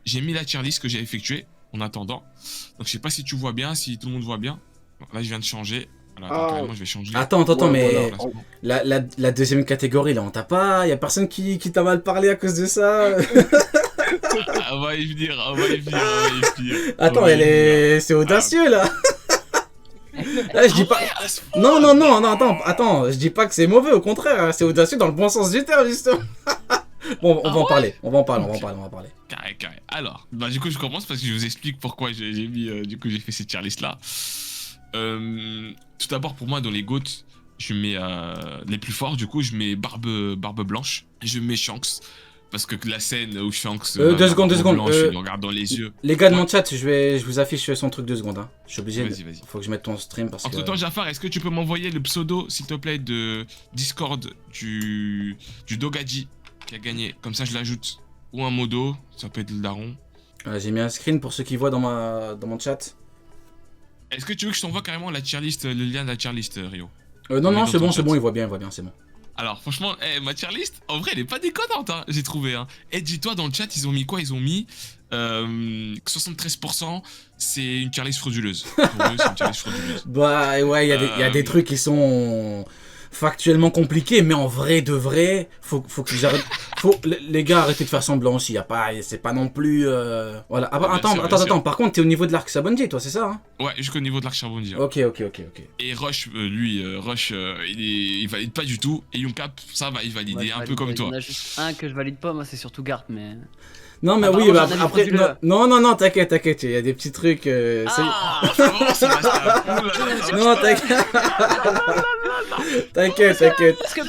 j'ai mis la tier list que j'ai effectuée en attendant. Donc je sais pas si tu vois bien, si tout le monde voit bien. Bon, là je viens de changer. Alors attends, carrément, je vais changer. Attends, Ouais, mais voilà. la deuxième catégorie, là, on t'a pas... Y a personne qui t'a mal parlé à cause de ça? Ah, on va y venir, on va y venir, on va y venir. Attends, On va y venir. c'est audacieux, là. Là, je dis pas... Ah ouais, Non, attends, je dis pas que c'est mauvais, au contraire, hein, c'est audacieux dans le bon sens du terme, justement. Bon, on va en parler, on va en parler. Carré, carré. Alors, bah du coup je commence parce que je vous explique pourquoi j'ai mis, du coup j'ai fait cette tier list là. Tout d'abord pour moi dans les GOAT, je mets les plus forts, du coup je mets Barbe Blanche, et je mets Shanks. Parce que la scène où Shanks... 2 secondes. Blanche, il le regarde dans les yeux. Les gars de mon chat, je vous affiche son truc 2 secondes. Hein. Je suis obligé. Vas-y. Faut que je mette ton stream parce que. Entre temps, Jafar, est-ce que tu peux m'envoyer le pseudo, s'il te plaît, de Discord du Dogaji qui a gagné? Comme ça, je l'ajoute. Ou un modo, ça peut être le daron. J'ai mis un screen pour ceux qui voient dans mon chat. Est-ce que tu veux que je t'envoie carrément la tier list, le lien de la tier list, Rio? Non, c'est bon, il voit bien, c'est bon. Alors, franchement, ma tier list, en vrai, elle est pas déconnante, hein, j'ai trouvé. Hein. Et dis-toi, dans le chat, ils ont mis quoi? Ils ont mis 73%, c'est une tier list frauduleuse. Pour eux, c'est une tier list frauduleuse. Bah, ouais, il y a des trucs qui sont factuellement compliqués, mais en vrai de vrai, faut que j'arrête. Les gars, arrêtez de faire semblant aussi. C'est pas non plus. Voilà. Ah, attends. Par contre, t'es au niveau de l'arc Sabondi, toi, c'est ça, hein? Ouais, jusqu'au niveau de l'arc Charbonnier. Ok. Et Rush, il valide pas du tout. Et Yonkap, ça va, il valide. Il est un peu comme toi. Il y en a juste un que je valide pas, moi, c'est surtout Garp, mais. Non, mais oui, bah, après. Non, t'inquiète, il y a des petits trucs. Ah, c'est bon, ça va. Non, t'inquiète. Parce que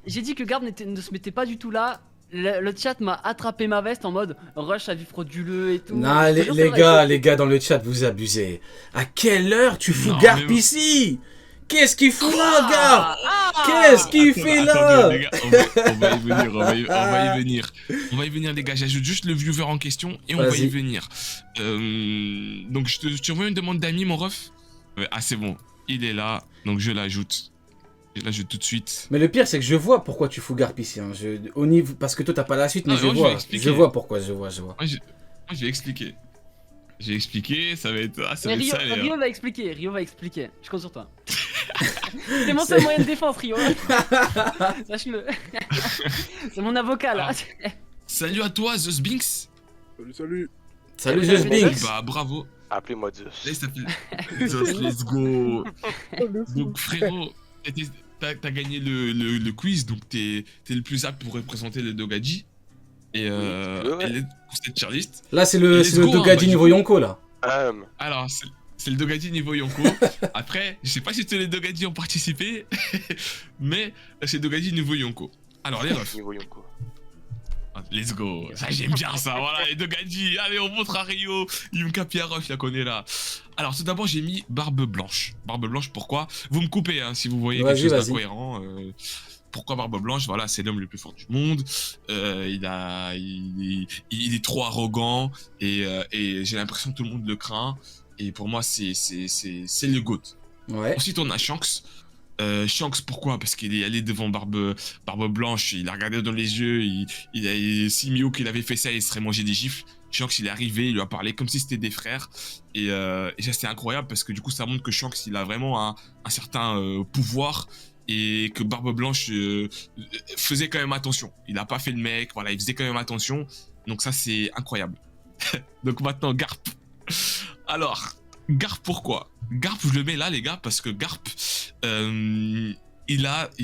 j'ai dit que Garp ne se mettait pas du tout là. Le chat m'a attrapé ma veste en mode rush à vie frauduleux et tout. Non, les gars dans le chat, vous abusez. À quelle heure tu fous Garp ici? Qu'est-ce qu'il fout là, Garp? Qu'est-ce qu'il fait là? Les gars, on va y venir, les gars. J'ajoute juste le viewer en question et on va y venir. Donc, tu envoies une demande d'amis, mon ref? Ah, c'est bon, il est là, donc je l'ajoute. Je l'ajoute tout de suite. Mais le pire, c'est que je vois pourquoi tu fous Garp ici. Hein. Au niveau... Parce que toi, t'as pas la suite, mais je vois pourquoi, je vois. Moi, je vais expliquer. J'ai expliqué, ça va être... Ah, ça va mais être ça, Rio va expliquer, je compte sur toi. C'est mon seul moyen de défense, Rio. Sache-le. C'est mon avocat, là. Salut à toi, The Sphinx. Salut. Salut, The Sphinx. Bah, bravo. Appelez-moi Zeus. Là, il s'appelle Zeus, let's go. Donc, frérot, t'as gagné le quiz, donc t'es le plus apte pour représenter le Dogaji. Et pour cette tier list. Là, c'est le Dogaji niveau Yonko, là. Alors, c'est le Dogaji niveau Yonko. Après, je sais pas si tous les Dogaji ont participé, mais c'est Dogaji niveau Yonko. Alors, les refs. Niveau Yonko. Let's go. Ça, j'aime bien ça. Voilà, les Dogaji. Allez, on montre à Rio. Yunka Pierroff, je la connais là. Alors, tout d'abord, j'ai mis Barbe Blanche. Barbe Blanche, pourquoi? Vous me coupez hein, si vous voyez quelque chose d'incohérent. Pourquoi Barbe Blanche? Voilà, c'est l'homme le plus fort du monde. Il est trop arrogant et j'ai l'impression que tout le monde le craint. Et pour moi, c'est le GOAT. Ouais. Ensuite, on a Shanks. Shanks, pourquoi? Parce qu'il est allé devant Barbe Blanche, il a regardé dans les yeux, si Mio qu'il avait fait ça, il serait mangé des gifles. Shanks, il est arrivé, il lui a parlé comme si c'était des frères. Et ça, c'est incroyable parce que du coup, ça montre que Shanks, il a vraiment un certain pouvoir. Et que Barbe Blanche faisait quand même attention. Il n'a pas fait le mec, voilà, il faisait quand même attention. Donc ça, c'est incroyable. Donc maintenant, Garp. Alors, Garp, pourquoi? Garp, je le mets là, les gars, parce que Garp,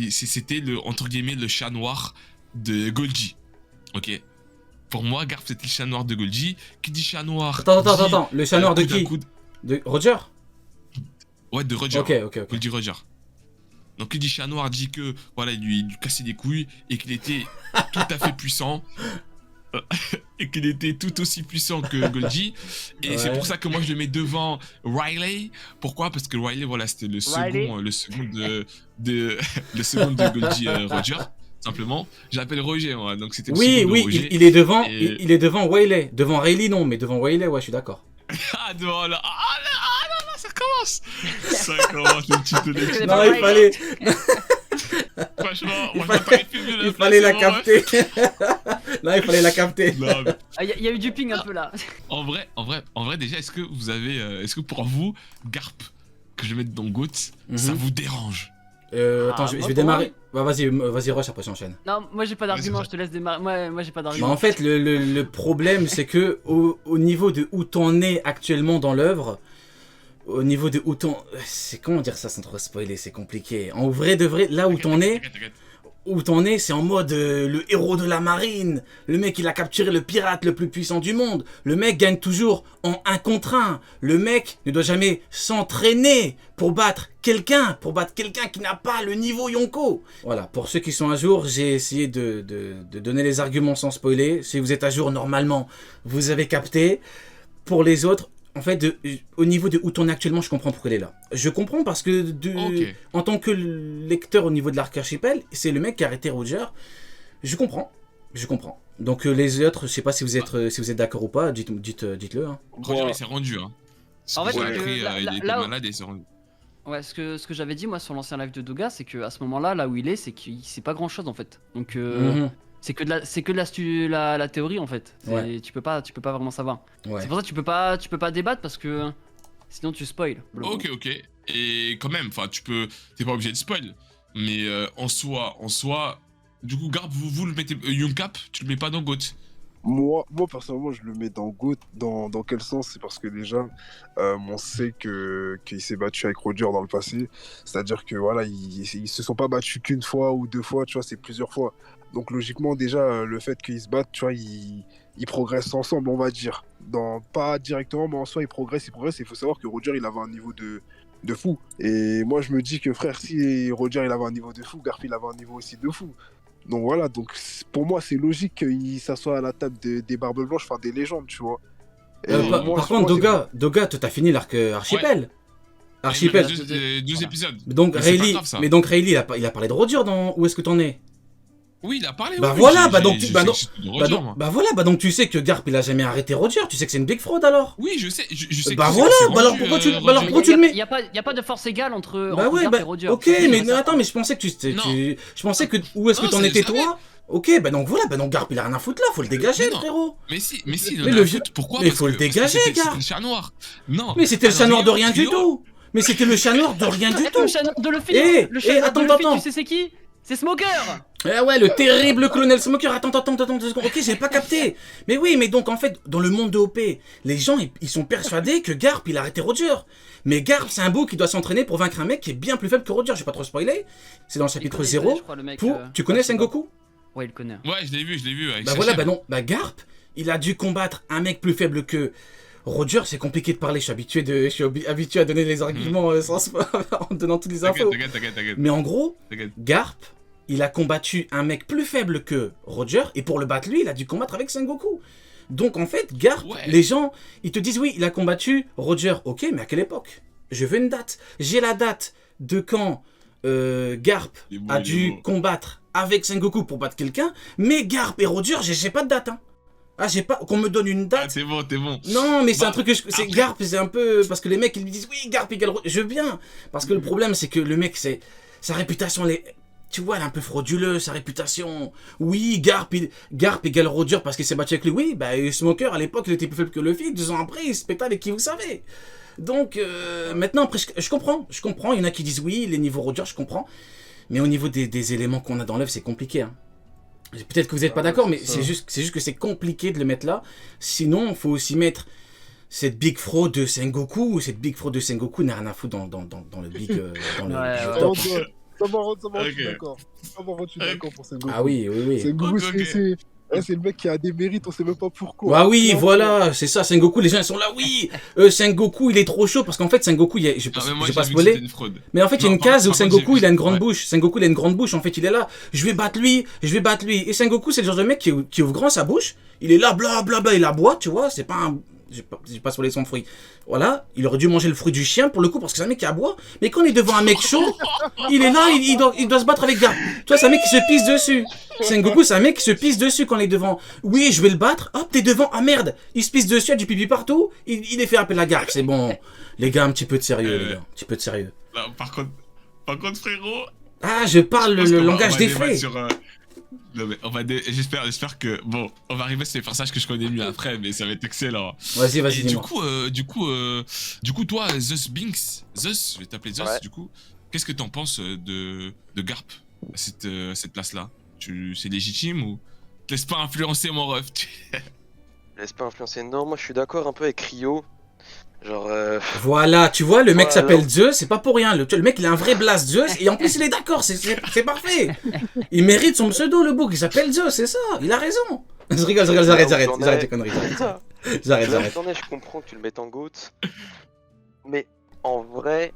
c'était entre guillemets le chat noir de Golgi. Ok. Pour moi, Garp, c'était le chat noir de Golgi. Qui dit chat noir? Attends, le chat noir de qui? De Roger? Ouais, de Roger. Ok. Golgi Roger. Donc, qui dit chat noir dit que, voilà, il lui cassait les couilles et qu'il était tout à fait puissant. Et qu'il était tout aussi puissant que Golgi. Et c'est pour ça que moi je le mets devant Riley. Pourquoi? Parce que Riley, voilà, c'était le second de Golgi Roger. Simplement, je l'appelle Roger, moi, donc c'était le second de Roger. Il est devant Wayley. Devant Riley, non, mais devant Wayley, ouais, je suis d'accord. Ah, devant là. Ça commence le petit. Non, il fallait. Franchement, Il moi, fallait- j'entends les films de la Il fallait la place, c'est bon, capter. Non, il fallait la capter. ouais. Non, mais Ah, y a eu du ping un peu là. en vrai, déjà, est-ce que vous avez, est-ce que pour vous, Garp, que je vais mettre dans Goat, Mhm. ça vous dérange? Attends, je moi, vais pour démarrer. Bah, vas-y, Rush, après j'enchaîne. Non, moi j'ai pas d'argument, Vas-y, je te laisse démarrer. Moi j'ai pas Mais d'argument. en fait, le problème, c'est que au niveau de où t'en es actuellement dans l'œuvre, au niveau de où t'en... C'est comment dire ça sans trop spoiler, c'est compliqué. En vrai de vrai, là où t'en es, T'inquiète. c'est en mode le héros de la marine. Le mec, il a capturé le pirate le plus puissant du monde. Le mec gagne toujours en 1 contre 1. Le mec ne doit jamais s'entraîner pour battre quelqu'un qui n'a pas le niveau Yonko. Voilà, pour ceux qui sont à jour, j'ai essayé de donner les arguments sans spoiler. Si vous êtes à jour, normalement, vous avez capté. Pour les autres, en fait, au niveau de où t'en es actuellement, je comprends pourquoi il est là. Je comprends parce que Ok. en tant que lecteur au niveau de l'Arc Archipel, c'est le mec qui a arrêté Roger. Je comprends. Donc les autres, je sais pas si vous êtes d'accord ou pas, dites-le. Hein. Roger, Moi- il s'est rendu, hein. En fait, J'ai ouais. appris, là- il là- était là où- malade et il s'est rendu. Ouais, ce que j'avais dit moi sur l'ancien live de Doga, c'est que à ce moment-là, là où il est, c'est qu'il sait pas grand-chose en fait. Donc Mhm. c'est que de la théorie en fait. Ouais. Tu peux pas vraiment savoir. Ouais. C'est pour ça que tu peux pas débattre parce que sinon tu spoil. Ok. Et quand même, enfin, t'es pas obligé de spoil. Mais en soi, du coup, Garp, vous le mettez, Youngcap, tu le mets pas dans Goat. Moi, personnellement, je le mets dans GOAT. Dans quel sens? C'est parce que déjà, on sait qu'il s'est battu avec Roger dans le passé. C'est-à-dire que voilà, ils se sont pas battus qu'une fois ou 2 fois, tu vois, c'est plusieurs fois. Donc logiquement, déjà, le fait qu'ils se battent, tu vois, ils progressent ensemble, on va dire. Pas directement, mais en soi, ils progressent. Il faut savoir que Roger, il avait un niveau de fou. Et moi, je me dis que frère, si Roger, il avait un niveau de fou, Garp, il avait un niveau aussi de fou. Donc voilà, pour moi, c'est logique qu'il s'assoie à la table des Barbes Blanches, enfin des légendes, tu vois. Et Par moi, contre, moi, Doga, t'as fini l'Arc Archipel. Archipel. Il reste deux épisodes. Donc Mais c'est pas Rayleigh, grave, ça. mais donc Rayleigh, il a parlé de Roger dans Où est-ce que t'en es? Oui, il a parlé. Bah oui, voilà, j'ai- bah donc j'ai- tu- bah j'ai- donc- j'ai tout de Bah Roger, donc, moi. bah voilà, bah donc tu sais que Garp il a jamais arrêté Roger, tu sais que c'est une big fraud alors. Oui, je sais. Je sais Bah que voilà, c'est bah alors rendu, pourquoi tu- Roger. bah alors pourquoi tu le mets? Y a pas de force égale entre Bah ouais, Garp bah et Roger. ok, Ça, c'est mais certain. attends, mais je pensais que Non. je pensais que où est-ce que Non, t'en c'est- étais je savais. toi? Ok, bah donc voilà, bah donc Garp il a rien à foutre là, faut le dégager Mais le non. frérot. Mais si, Mais le le vieux- pourquoi? mais Parce faut le que- parce que dégager, c'était gars. le chat noir. Non. Mais c'était le Alors, chat noir de Rio- rien du Rio- tout. Mais c'était le chat noir de rien du tout. Le chat noir de Luffy, Eh, le chat eh, noir de attends, Luffy, attends. tu sais c'est qui? C'est Smoker. Ah ouais, le terrible colonel Smoker. Attends, 2 secondes. Ok, j'ai pas capté. Mais oui, mais donc en fait, dans le monde de OP, les gens ils sont persuadés que Garp il a arrêté Roger. Mais Garp c'est un beau qui doit s'entraîner pour vaincre un mec qui est bien plus faible que Roger. Je vais pas trop spoiler. C'est dans le chapitre 0. Je crois, le mec, Tu connais je sais pas. Sengoku? Ouais, il connaît. Ouais, je l'ai vu. Avec Bah sa voilà, chèvre. bah non. Bah Garp, il a dû combattre un mec plus faible que Roger. C'est compliqué de parler. Je suis habitué à donner les arguments en donnant toutes les infos. T'inquiète. Mais en gros, T'inquiète. Garp, il a combattu un mec plus faible que Roger, et pour le battre lui, il a dû combattre avec Sengoku. Donc en fait, Garp, Ouais. les gens, ils te disent oui, il a combattu Roger, ok, mais à quelle époque? Je veux une date. J'ai la date de quand Garp Il est beau, a il est dû beau. combattre avec Sengoku pour battre quelqu'un, mais Garp et Roger, j'ai pas de date. Hein. Ah, j'ai pas. Qu'on me donne une Ah, date. t'es bon. Non, mais c'est Bah, un truc que c'est après- Garp, c'est un peu parce que les mecs ils me disent oui, Garp égale Roger. Je veux bien parce que le problème c'est que le mec c'est sa réputation tu vois, elle est un peu frauduleuse, sa réputation. Oui, Garp égale Roger parce qu'il s'est battu avec lui. Oui, bah Smoker à l'époque il était plus faible que Luffy. 2 ans après il se pète avec qui vous savez. Donc maintenant après je comprends. Il y en a qui disent oui, les niveaux Roger, je comprends. Mais au niveau des éléments qu'on a dans l'œuvre, c'est compliqué. Hein. Peut-être que vous n'êtes pas d'accord, mais c'est juste que c'est compliqué de le mettre là. Sinon, il faut aussi mettre cette big fraud de Sengoku. Cette big fraud de Sengoku n'a rien à foutre dans le big. Dans le Ouais, big ouais. top. Ça va, je suis Ok. d'accord. Ça va, je suis d'accord pour Sengoku. Ah oui. Sengoku, Ok. c'est le mec qui a des mérites, on sait même pas pourquoi. Ah oui, Non, voilà, c'est ça, Sengoku, les gens ils sont là, oui, Sengoku il est trop chaud, parce qu'en fait Sengoku, je Non, mais moi, vais pas j'ai vu que spoiler, c'était une fraude. mais en fait il y a Non, une case où par contre, Sengoku il a une grande ouais. bouche, Sengoku il a une grande bouche, en fait il est là, je vais battre lui, et Sengoku c'est le genre de mec qui ouvre grand sa bouche, il est là, blablabla, il aboie, tu vois, c'est pas un... J'ai pas spoilé son fruit. Voilà, il aurait dû manger le fruit du chien pour le coup parce que c'est un mec qui aboie. Mais quand on est devant un mec chaud, il est là, il doit se battre avec Garp. Tu vois, c'est un mec qui se pisse dessus. Sengoku, c'est un mec qui se pisse dessus quand on est devant. Oui, je vais le battre. Hop, t'es devant. Ah merde, il se pisse dessus, il y a du pipi partout. Il est fait appeler la Garp. C'est bon. Les gars, un petit peu de sérieux, les gars. Un petit peu de sérieux. Non, par contre, frérot, Ah, je parle Je pense le qu'on va- langage on va des débattre fées. sur, non, mais j'espère que bon, on va arriver sur les personnages que je connais mieux après, mais ça va être excellent. Vas-y, Et dis-moi. du coup, toi, Zeus Binks, Zeus, je vais t'appeler Zeus. Ouais. Du coup, qu'est-ce que t'en penses de Garp à cette place-là? C'est légitime ou te laisse pas influencer mon ref? Laisse pas influencer. Non, moi je suis d'accord un peu avec Rio. Genre, Voilà, tu vois, le mec Voilà. s'appelle Zeus, c'est pas pour rien. Le mec, il a un vrai blast Zeus, et en plus, il est d'accord, c'est parfait. Il mérite son pseudo, le bouc, il s'appelle Zeus, c'est ça, il a raison. Je rigole, j'arrête tes conneries, j'arrête. Je comprends que tu le mettes en GOAT. Mais en vrai,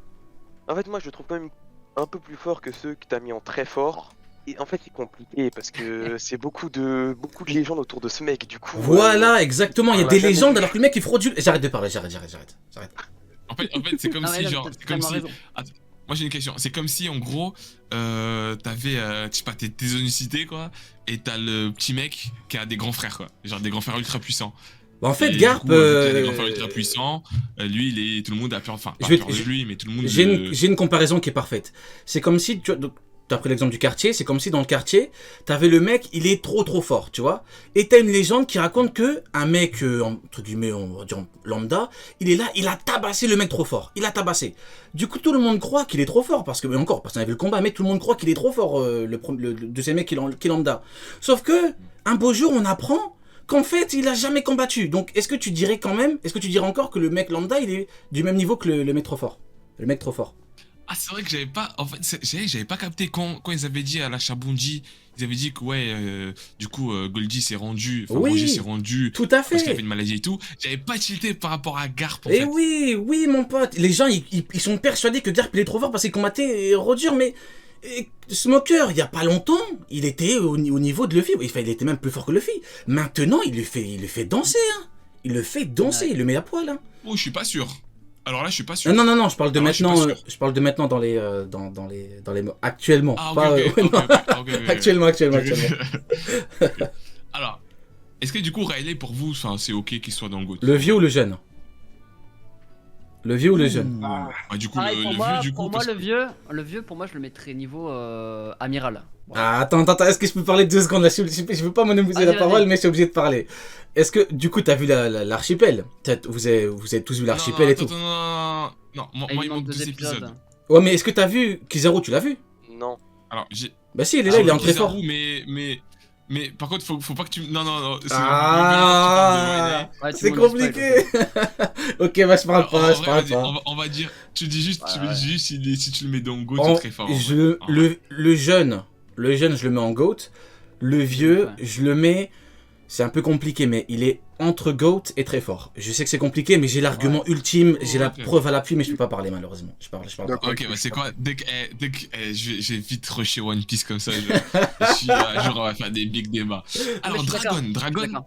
moi je le trouve quand même un peu plus fort que ceux que t'as mis en très fort. Et en fait, c'est compliqué parce que c'est beaucoup de légendes autour de ce mec. Du coup, Voilà, exactement, il y a on des l'a jamais légendes vu. alors que le mec, il fraudule. J'arrête de parler, j'arrête. En fait, c'est comme Non, mais si là, genre, t'as c'est comme tellement si. raison. Moi j'ai une question. C'est comme si en gros, t'avais, je sais pas, tes zonicités quoi, et t'as le petit mec qui a des grands frères quoi, genre des grands frères ultra puissants. Bah, en fait, Et Garp, du coup, vu qu'il a des grands frères ultra puissants, lui tout le monde a peur, enfin pas Je vais peur te- de lui, mais tout le monde. j'ai une comparaison qui est parfaite. C'est comme si, t'as pris l'exemple du quartier, c'est comme si dans le quartier, t'avais le mec, il est trop fort, tu vois. Et t'as une légende qui raconte que un mec, entre guillemets, on va dire lambda, il est là, il a tabassé le mec trop fort. Il a tabassé. Du coup, tout le monde croit qu'il est trop fort, parce que, mais encore, parce qu'on a vu le combat, mais tout le monde croit qu'il est trop fort, le deuxième mec qui est lambda. Sauf que, un beau jour, on apprend qu'en fait, il a jamais combattu. Donc, est-ce que tu dirais encore que le mec lambda, il est du même niveau que le mec trop fort? Le mec trop fort. Ah, c'est vrai que j'avais pas, en fait, j'avais pas capté quand ils avaient dit à la Chabundi, ils avaient dit que ouais, du coup, Goldie s'est rendu, enfin Oui, Roger s'est rendu Tout à parce qu'il fait. avait une maladie et tout. J'avais pas tilté par rapport à Garp en Et fait. oui, mon pote. Les gens, ils sont persuadés que Garp, il est trop fort parce qu'il combattait Roger, mais Smoker, il y a pas longtemps, il était au niveau de Luffy. Enfin, il était même plus fort que Luffy. Maintenant, il le fait danser, hein. Il le fait danser, Ouais. il le met à poil, hein. Oh, je suis pas sûr. Alors là, je suis pas sûr. Non, je parle de Ah, moi, je suis maintenant. pas sûr. Je parle de maintenant dans les actuellement. Ah, ok, pas, ok, ouais, ok, non. ok. Actuellement. Est-ce que du coup, Riley, pour vous, enfin, c'est ok qu'il soit dans le GOAT? Le vieux ou le jeune? Le vieux ou le jeune? Ah, Ah, du coup, Pareil, le pour moi, vieux, du coup, pour moi parce le vieux, pour moi, je le mettrais niveau amiral. Ah, attends, est-ce que je peux parler 2 secondes là? Je veux pas monopoliser Vas-y, la parole, vas-y. mais je suis obligé de parler. Est-ce que, du coup, t'as vu l'archipel? Vous avez tous vu l'archipel et tout. Non, moi, Et il manque 2 épisodes. Ouais, mais est-ce que t'as vu Kizaru? Tu l'as vu? non. Alors, j'ai. Bah si, il est là, il est en très fort. Mais par contre, faut pas que tu. Non. Ah, Ouais, tout c'est le monde le compliqué. Ok, bah je parle pas, En je vrai, parle vas-y, pas. on va dire. Tu dis juste si tu le mets dans Go, En- c'est très fort. en vrai. le jeune, je le mets en GOAT. Le vieux, Ouais. je le mets. C'est un peu compliqué, mais il est entre GOAT et très fort. Je sais que c'est compliqué, mais j'ai l'argument ultime, j'ai la Ok. preuve à l'appui, mais je peux pas parler malheureusement. Je parle pas. D'accord. Ok, bah c'est quoi? Dès que je vais vite rusher One Piece comme ça, je suis genre, on va faire des big débats. Alors, Mais je suis d'accord, Dragon,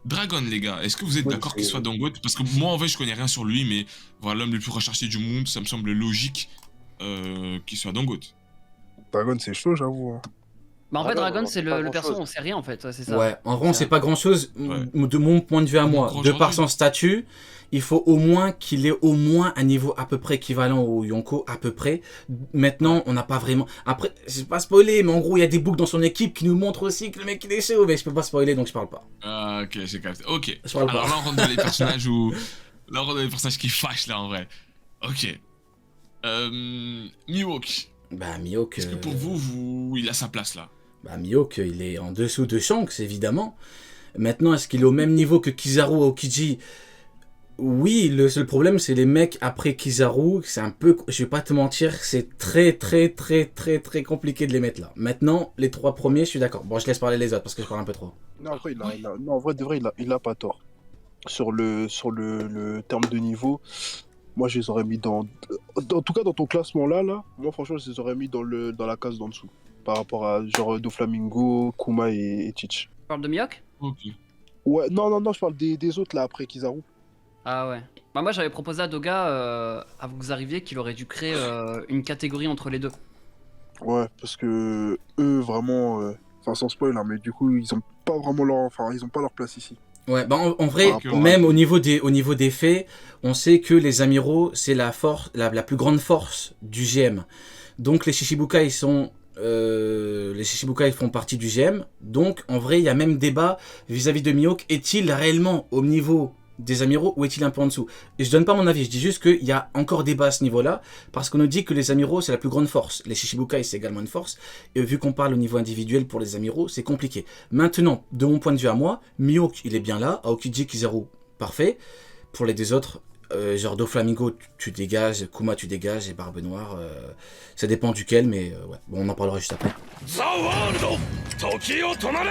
Dragon, les gars, est-ce que vous êtes Ouais, d'accord c'est- qu'il soit dans GOAT? Parce que moi, en vrai, je connais rien sur lui, mais voilà, l'homme le plus recherché du monde, ça me semble logique qu'il soit dans GOAT. Dragon, c'est chaud, j'avoue. hein. Bah en fait, Dragon, Dragon, on c'est sait pas le perso, grand-chose. on sait rien en fait, ouais, c'est ça. Ouais, en vrai, on C'est sait un- pas grand chose Ouais. de mon point de vue à moi. Encore De par aujourd'hui. son statut, il faut au moins qu'il ait au moins un niveau à peu près équivalent au Yonko, à peu près. Maintenant, on n'a pas vraiment. Après, je vais pas spoiler, mais en gros, il y a des boucs dans son équipe qui nous montrent aussi que le mec il est chaud, mais je peux pas spoiler donc je parle pas. Ah, ok, j'ai capté. Ok. Je parle Alors pas. là, on rentre dans les personnages où. Là, on rentre dans les personnages qui fâchent, là, en vrai. Ok. Mihawk. Bah, Mihawk. Est-ce que pour vous, il a sa place, là? Bah, Mihawk, il est en dessous de Shanks, évidemment. Maintenant, est-ce qu'il est au même niveau que Kizaru ou Kiji? Oui, le seul problème, c'est les mecs après Kizaru. C'est un peu, je vais pas te mentir, c'est très compliqué de les mettre là. Maintenant, les 3 premiers, je suis d'accord. Bon, je laisse parler les autres parce que je parle un peu trop. Non, après, non, en vrai, de vrai, il a pas tort. Sur le terme de niveau, moi, je les aurais mis en tout cas, dans ton classement-là, moi, franchement, je les aurais mis dans la case d'en dessous. Par rapport à, genre, Doflamingo, Kuma et Teach. Tu parles de Mihawk? Ok. Ouais, non, je parle des autres, là, après Kizaru. Ah ouais. Bah moi j'avais proposé à Doga, avant que vous arriviez, qu'il aurait dû créer une catégorie entre les deux. Ouais, parce que eux, vraiment, enfin, sans spoil, hein, mais du coup, ils ont pas vraiment ils ont pas leur place ici. Ouais, bah en vrai, Ok, même au niveau des faits, on sait que les amiraux, c'est la plus grande force du GM. Donc les Shichibukai sont... les Shichibukai font partie du GM. Donc en vrai, il y a même débat vis-à-vis de Mihawk. Est-il réellement au niveau des amiraux ou est-il un peu en dessous? Et je donne pas mon avis, je dis juste qu'il y a encore débat à ce niveau-là, parce qu'on nous dit que les amiraux c'est la plus grande force. Les Shichibukai c'est également une force, et vu qu'on parle au niveau individuel pour les amiraux, c'est compliqué. Maintenant, de mon point de vue à moi, Mihawk il est bien là, Aokiji, Kizaru, parfait. Pour les deux autres, genre Doflamingo tu dégages, Kuma tu dégages, et Barbe Noire, ça dépend duquel, mais ouais, bon, on en parlera juste après. The World 時を止まれ